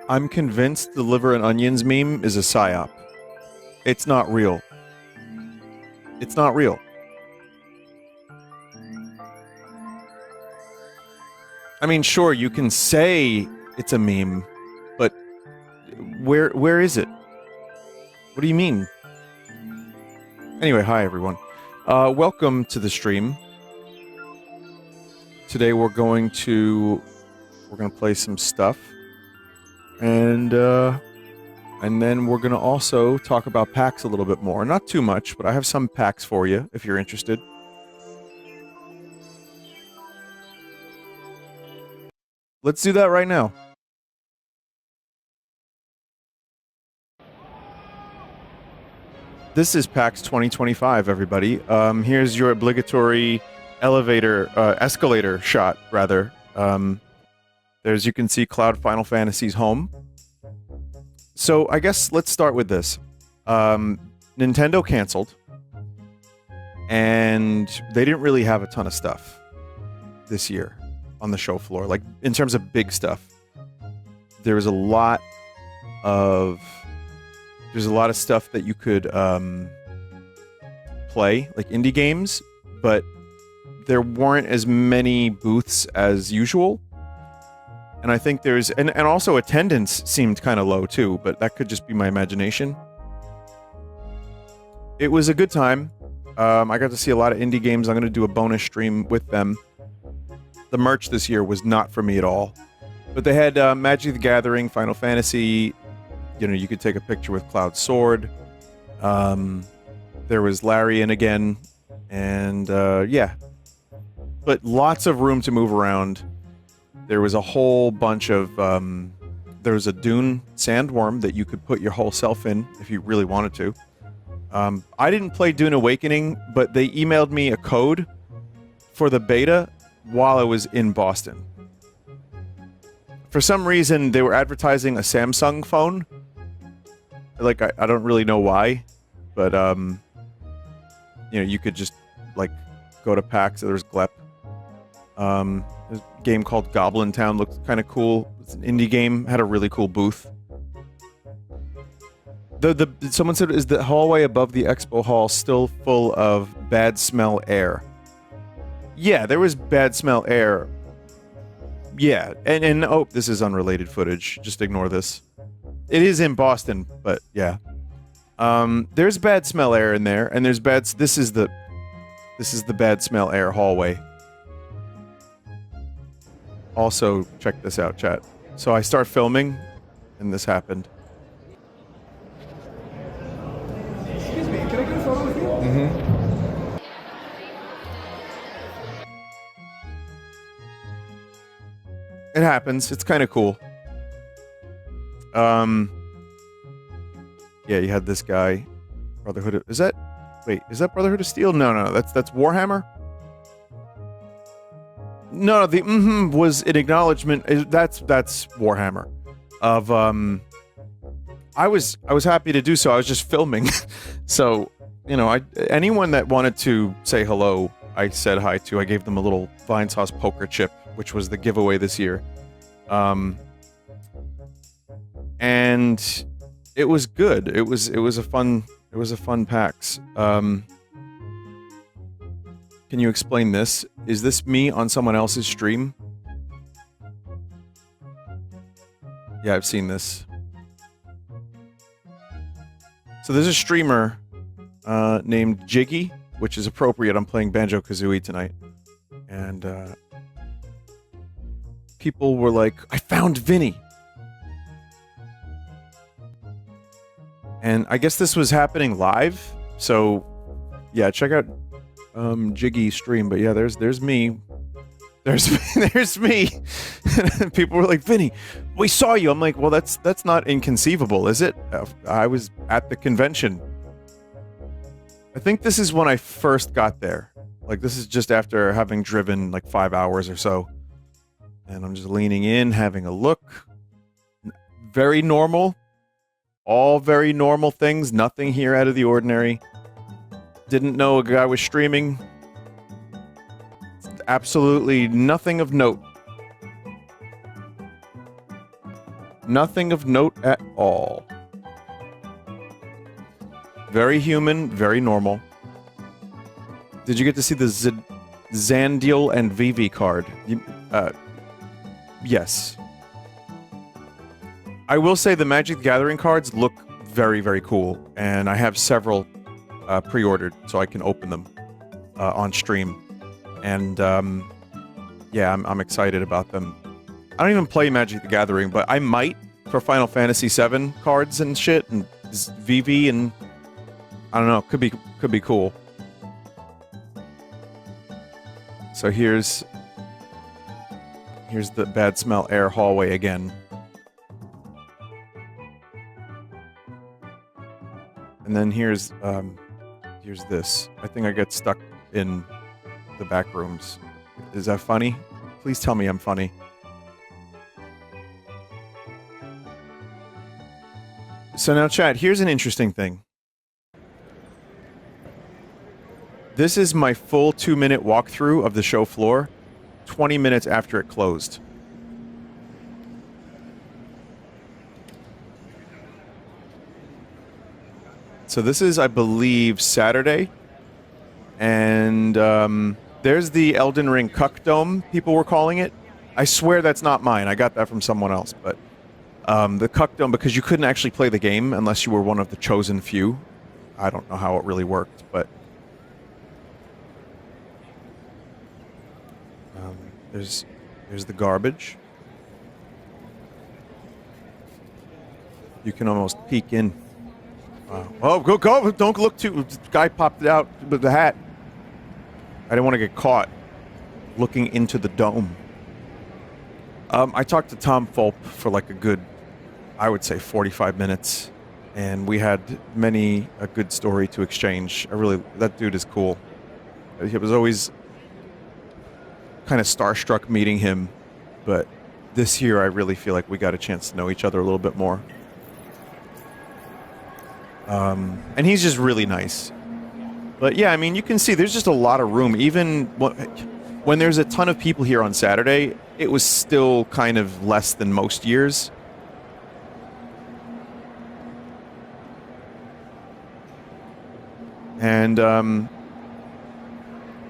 I'm convinced the liver and onions meme is a psyop. It's not real. It's not real. I mean, sure, you can say it's a meme, but where is it? What do you mean? Anyway, hi everyone. Welcome to the stream. Today we're going to play some stuff, and then we're gonna also talk about PAX a little bit more. Not too much, but I have some PAX for you if you're interested. Let's do that right now. This is PAX 2025, everybody. Here's your obligatory escalator shot, rather. There's, you can see Cloud Final Fantasy's home. So I guess let's start with this. Nintendo canceled, and they didn't really have a ton of stuff this year on the show floor. Like, in terms of big stuff, there was a lot of stuff that you could play, like indie games, but there weren't as many booths as usual. And I think there's... And also attendance seemed kind of low, too, but that could just be my imagination. It was a good time. I got to see a lot of indie games. I'm going to do a bonus stream with them. The merch this year was not for me at all. But they had Magic the Gathering, Final Fantasy. You know, you could take a picture with Cloud's sword. There was Larian again. And, yeah. But lots of room to move around. There was a whole bunch of... there was a Dune sandworm that you could put your whole self in if you really wanted to. I didn't play Dune Awakening, but they emailed me a code for the beta while I was in Boston. For some reason, they were advertising a Samsung phone. Like, I don't really know why, but, you know, you could just, like, go to PAX. There was Glep. There's a game called Goblin Town, looked kind of cool. It's an indie game, had a really cool booth. Someone said, is the hallway above the expo hall still full of bad smell air? Yeah, there was bad smell air. Yeah, and oh, this is unrelated footage. Just ignore this. It is in Boston, but yeah. There's bad smell air in there, and there's bad... This is the bad smell air hallway. Also, check this out, chat. So I start filming, and this happened. Excuse me, can I get a photo with you? Mm-hmm. It happens. It's kind of cool. Yeah, you had this guy. Brotherhood of... Is that... Wait, is that Brotherhood of Steel? No, that's Warhammer? No, the was an acknowledgement. That's Warhammer. Of, I was happy to do so. I was just filming. So, you know, anyone that wanted to say hello, I said hi to. I gave them a little Vine Sauce poker chip, which was the giveaway this year. And it was good. It was a fun PAX. Can you explain this? Is this me on someone else's stream? Yeah, I've seen this. So there's a streamer named Jiggy, which is appropriate. I'm playing Banjo-Kazooie tonight. And people were like, I found Vinny! And I guess this was happening live, so yeah, check out Jiggy stream. But yeah, there's me. There's me. And people were like, Vinny, we saw you. I'm like, well, that's not inconceivable, is it? I was at the convention. I think this is when I first got there. Like, this is just after having driven like 5 hours or so. And I'm just leaning in, having a look. Very normal. All very normal things. Nothing here out of the ordinary. Didn't know a guy was streaming. Absolutely nothing of note. Nothing of note at all. Very human, very normal. Did you get to see the Zandiel and Vivi card? Yes. I will say the Magic the Gathering cards look very, very cool, and I have several pre-ordered so I can open them on stream. And yeah, I'm excited about them. I don't even play Magic the Gathering, but I might for Final Fantasy VII cards and shit, and Vivi, and I don't know, could be cool. So here's the bad smell air hallway again. And then here's this. I think I get stuck in the back rooms. Is that funny? Please tell me I'm funny. So now, chat, here's an interesting thing. This is my full 2-minute walkthrough of the show floor, 20 minutes after it closed. So this is, I believe, Saturday. And there's the Elden Ring Cuck Dome, people were calling it. I swear that's not mine. I got that from someone else. But the Cuck Dome, because you couldn't actually play the game unless you were one of the chosen few. I don't know how it really worked, but... There's the garbage. You can almost peek in. Wow. Oh, go! Don't look too... The guy popped it out with the hat. I didn't want to get caught looking into the dome. I talked to Tom Fulp for like a good, I would say, 45 minutes. And we had a good story to exchange. That dude is cool. It was always... kind of starstruck meeting him, but this year I really feel like we got a chance to know each other a little bit more. And he's just really nice. But yeah, I mean, you can see there's just a lot of room. Even when there's a ton of people here on Saturday, it was still kind of less than most years. And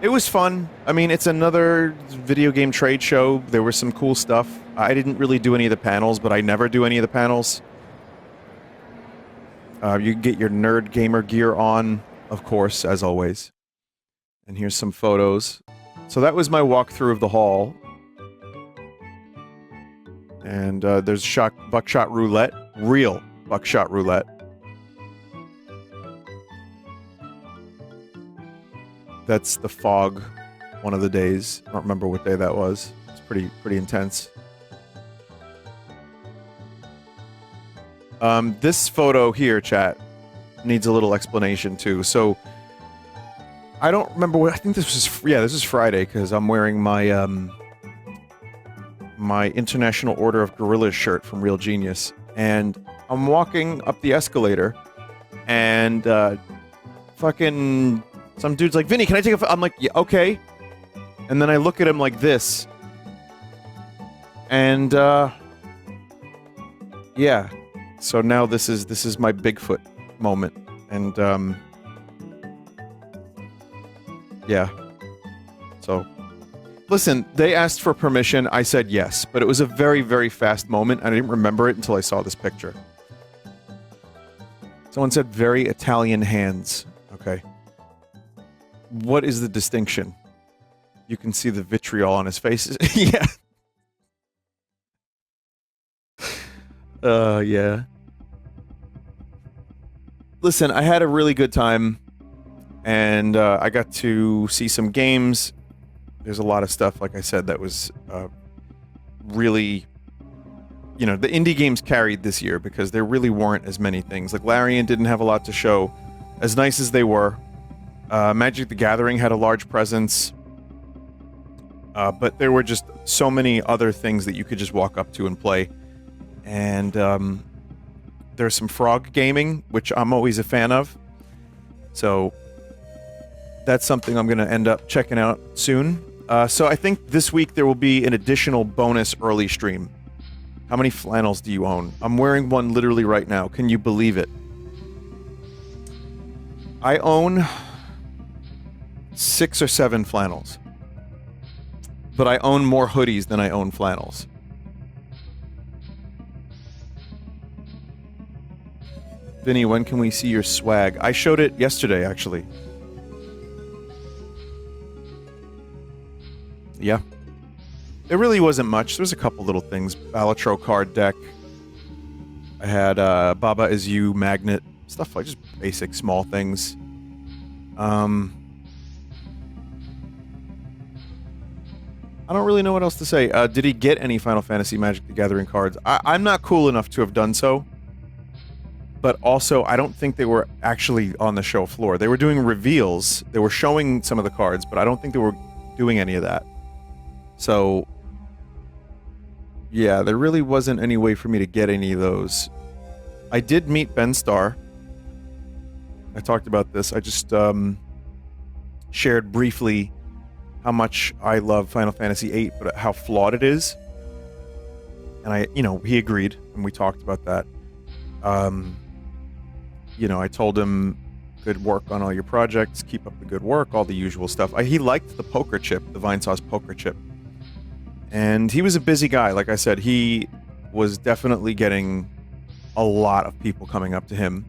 it was fun. I mean, it's another video game trade show. There was some cool stuff. I didn't really do any of the panels, but I never do any of the panels. You can get your nerd gamer gear on, of course, as always. And here's some photos. So that was my walkthrough of the hall. And there's buckshot roulette. Real buckshot roulette. That's the fog, one of the days. I don't remember what day that was. It's pretty intense. This photo here, chat, needs a little explanation too. So, I don't remember what... I think this is Friday, because I'm wearing my, my International Order of Gorillas shirt from Real Genius. And I'm walking up the escalator, and, fucking... Some dude's like, Vinny, can I take a photo? I'm like, yeah, okay. And then I look at him like this. And, yeah. So now this is my Bigfoot moment. And, yeah. So, listen, they asked for permission. I said yes. But it was a very, very fast moment. I didn't remember it until I saw this picture. Someone said very Italian hands. Okay. What is the distinction? You can see the vitriol on his face. Yeah. Yeah. Listen, I had a really good time, and I got to see some games. There's a lot of stuff, like I said, that was really... You know, the indie games carried this year because there really weren't as many things. Like, Larian didn't have a lot to show, as nice as they were. Magic the Gathering had a large presence, but there were just so many other things that you could just walk up to and play. And there's some frog gaming, which I'm always a fan of. So that's something I'm going to end up checking out soon. So I think this week there will be an additional bonus early stream. How many flannels do you own? I'm wearing one literally right now. Can you believe it? I own 6 or 7 flannels. But I own more hoodies than I own flannels. Vinny, when can we see your swag? I showed it yesterday, actually. Yeah. It really wasn't much. There was a couple little things. Balatro card deck. I had Baba Is You magnet. Stuff like just basic small things. I don't really know what else to say. Did he get any Final Fantasy Magic the Gathering cards? I'm not cool enough to have done so. But also, I don't think they were actually on the show floor. They were doing reveals. They were showing some of the cards, but I don't think they were doing any of that. So, yeah, there really wasn't any way for me to get any of those. I did meet Ben Starr. I talked about this. I just shared briefly how much I love Final Fantasy VIII, but how flawed it is. And he agreed, and we talked about that. I told him, good work on all your projects, keep up the good work, all the usual stuff. He liked the poker chip, the Vinesauce poker chip. And he was a busy guy. Like I said, he was definitely getting a lot of people coming up to him.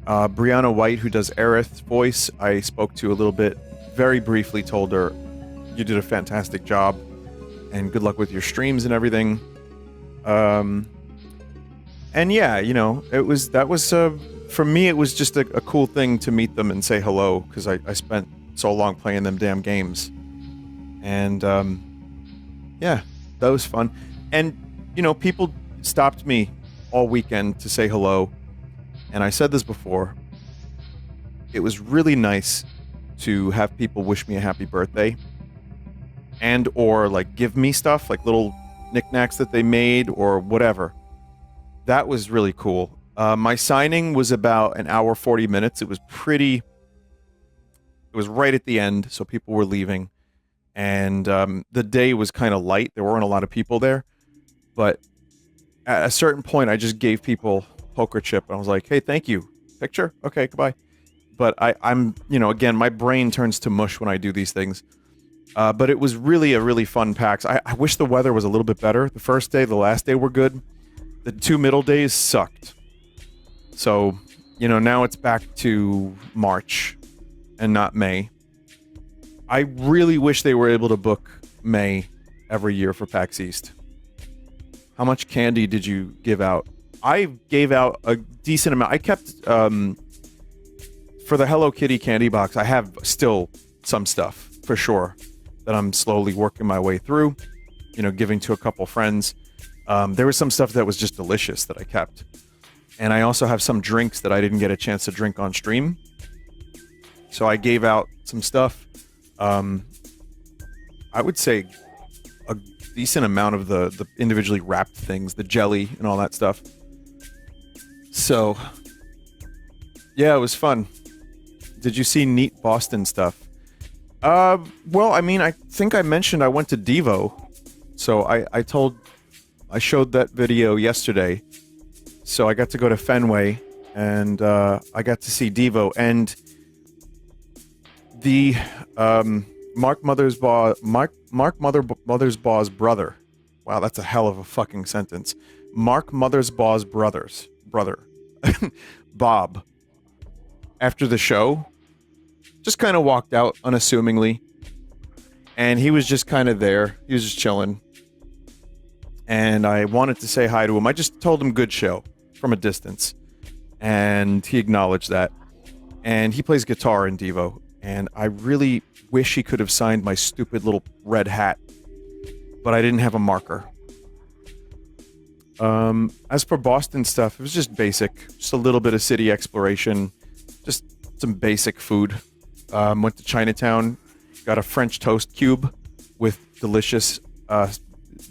Brianna White, who does Aerith's voice, I spoke to a little bit, very briefly told her, you did a fantastic job, and good luck with your streams and everything. And yeah, for me, it was just a cool thing to meet them and say hello, because I spent so long playing them damn games. And, yeah, that was fun. And, people stopped me all weekend to say hello. And I said this before. It was really nice to have people wish me a happy birthday. And or, give me stuff, little knickknacks that they made or whatever. That was really cool. My signing was about an hour, 40 minutes. It was right at the end, so people were leaving. And the day was kind of light. There weren't a lot of people there. But at a certain point, I just gave people poker chip. And I was like, hey, thank you. Picture? Okay, goodbye. But I'm, again, my brain turns to mush when I do these things. But it was really a really fun PAX. I wish the weather was a little bit better. The first day, the last day were good. The 2 middle days sucked. So, now it's back to March and not May. I really wish they were able to book May every year for PAX East. How much candy did you give out? I gave out a decent amount. I kept, for the Hello Kitty candy box, I have still some stuff, for sure, that I'm slowly working my way through, giving to a couple friends. There was some stuff that was just delicious that I kept. And I also have some drinks that I didn't get a chance to drink on stream. So I gave out some stuff. I would say a decent amount of the individually wrapped things, the jelly and all that stuff. So, yeah, it was fun. Did you see neat Boston stuff? Well, I think I mentioned I went to Devo. So I showed that video yesterday. So I got to go to Fenway, and I got to see Devo, and the Mark Mothersbaugh's brother. Wow, that's a hell of a fucking sentence. Mark Mothersbaugh's brother, Bob, after the show, just kind of walked out unassumingly, and he was just kind of there. He was just chilling. And I wanted to say hi to him. I just told him good show from a distance. And he acknowledged that. And he plays guitar in Devo. And I really wish he could have signed my stupid little red hat. But I didn't have a marker. As for Boston stuff, it was just basic. Just a little bit of city exploration. Just some basic food. Went to Chinatown. Got a French toast cube with delicious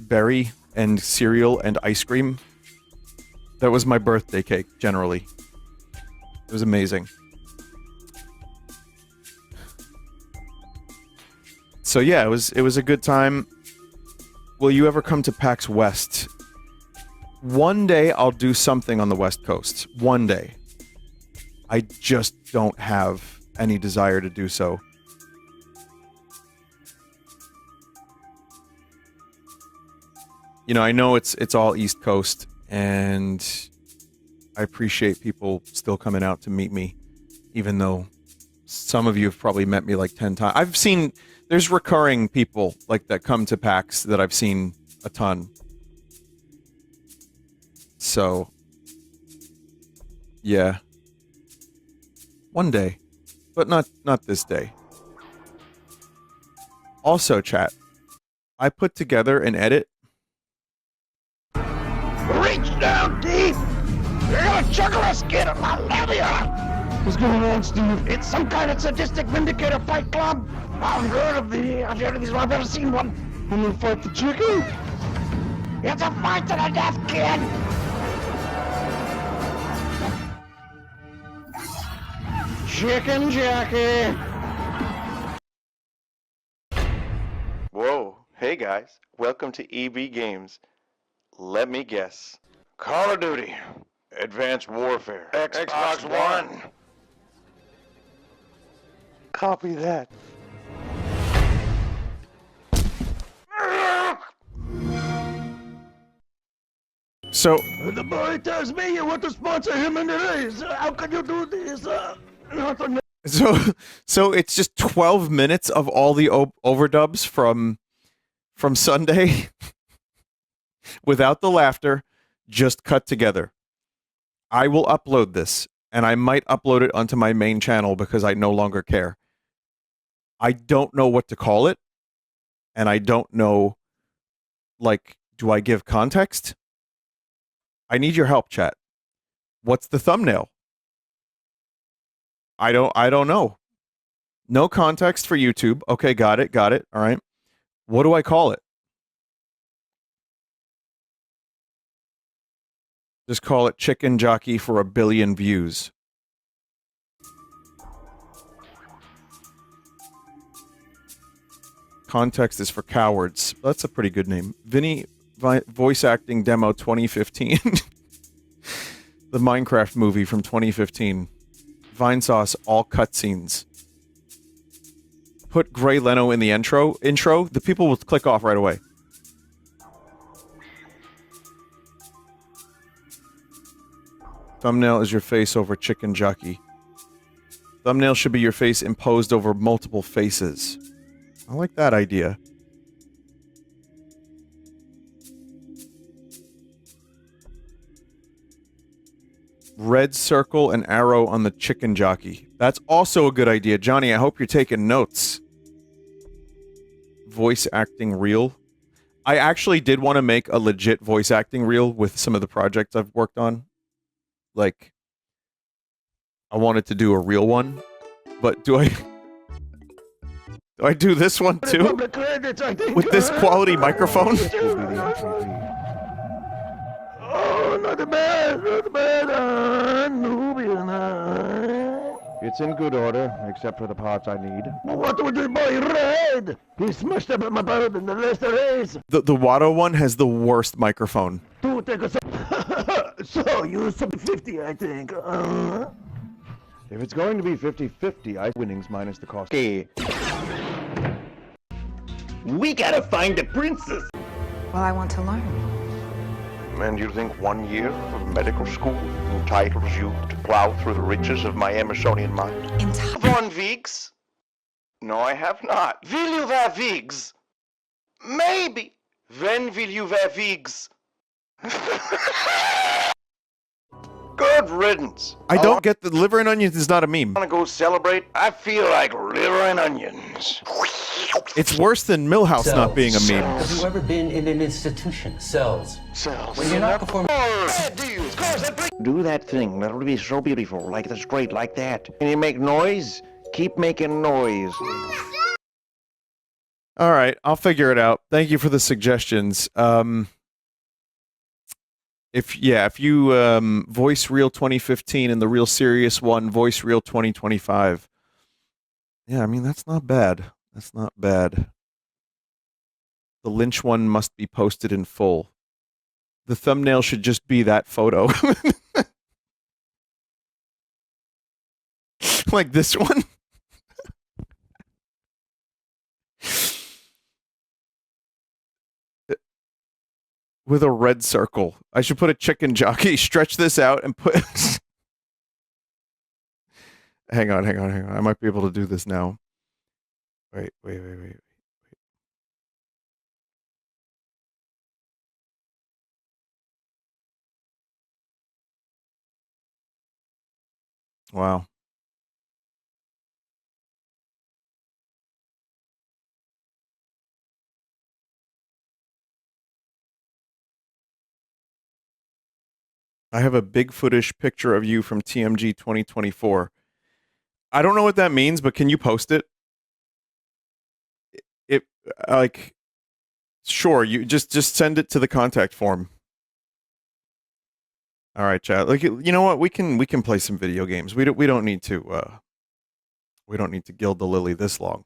berry and cereal and ice cream. That was my birthday cake, generally. It was amazing. So yeah, it was a good time. Will you ever come to PAX West? One day I'll do something on the West Coast. One day. I just don't have any desire to do so. You know, I know it's all East Coast, and I appreciate people still coming out to meet me, even though some of you have probably met me like 10 times. I've seen, there's recurring people like that come to PAX that I've seen a ton. So, yeah. One day, but not this day. Also, chat, I put together an edit. Reach down deep! You're gonna chuckle a skid on my labia! What's going on, Steve? It's some kind of sadistic vindicator fight club. I've heard of these, I've never seen one. You gonna fight the chicken? It's a fight to the death, kid! Chicken Jackie! Whoa, hey guys, welcome to EB Games. Let me guess. Call of Duty, Advanced Warfare, Xbox One. Copy that. So, The boy tells me you want to sponsor him in the race. How can you do this? so it's just 12 minutes of all the overdubs from Sunday without the laughter, just cut together. I will upload this, and I might upload it onto my main channel because I no longer care. I don't know what to call it, and I don't know, like, do I give context? I need your help, chat. What's the thumbnail? I don't know. No context for YouTube. Okay, got it. All right. What do I call it? Just call it Chicken Jockey for 1 billion views. Context is for cowards. That's a pretty good name. Vinny voice acting demo 2015. The Minecraft movie from 2015. Vine sauce, all cutscenes. Put Gray Leno in the intro. The people will click off right away. Thumbnail is your face over Chicken Jockey. Thumbnail should be your face imposed over multiple faces. I like that idea. Red circle and arrow on the Chicken Jockey. That's also a good idea. Johnny, I hope you're taking notes. Voice acting reel. I actually did want to make a legit voice acting reel with some of the projects I've worked on. Like, I wanted to do a real one, but do I do this one too? With this quality microphone? Oh, not bad, It's in good order, except for the parts I need. What would the boy Red? He smashed up my bird in the last race. The Watto one has the worst microphone. To take a so you sub 50, I think. If it's going to be 50-50, I winnings minus the cost. Okay. We gotta find the princess. Well, I want to learn. And you think 1 year of medical school entitles you to plow through the riches of my Emersonian mind? Von Vigs? No, I have not. Will you wear wigs? Maybe. When will you wear wigs? Good riddance. I don't get the liver and onions is not a meme. Want to go celebrate? I feel like liver and onions. It's worse than Millhouse Cells. not being a meme. Have you ever been in an institution? Cells. When you're not performing. Do that thing. That would be so beautiful. Like the straight, like that. Can you make noise? Keep making noise. All right, I'll figure it out. Thank you for the suggestions. If you voice Real 2015 and the Real Serious one, voice Real 2025. Yeah, I mean, that's not bad. That's not bad. The Lynch one must be posted in full. The thumbnail should just be that photo. Like this one. With a red circle. I should put a chicken jockey, stretch this out and put... Hang on. I might be able to do this now. Wait. Wow. I have a Bigfootish picture of you from TMG 2024. I don't know what that means, but can you post it? It like sure, you just send it to the contact form. All right, chat. Like you know what? We can play some video games. We don't need to gild the lily this long.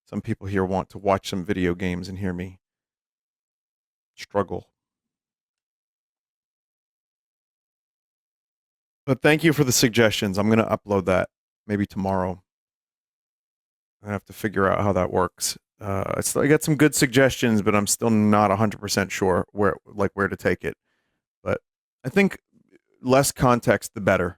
Some people here want to watch some video games and hear me struggle. But thank you for the suggestions. I'm going to upload that maybe tomorrow. I have to figure out how that works. I got some good suggestions, but I'm still not 100% sure where to take it. But I think less context, the better.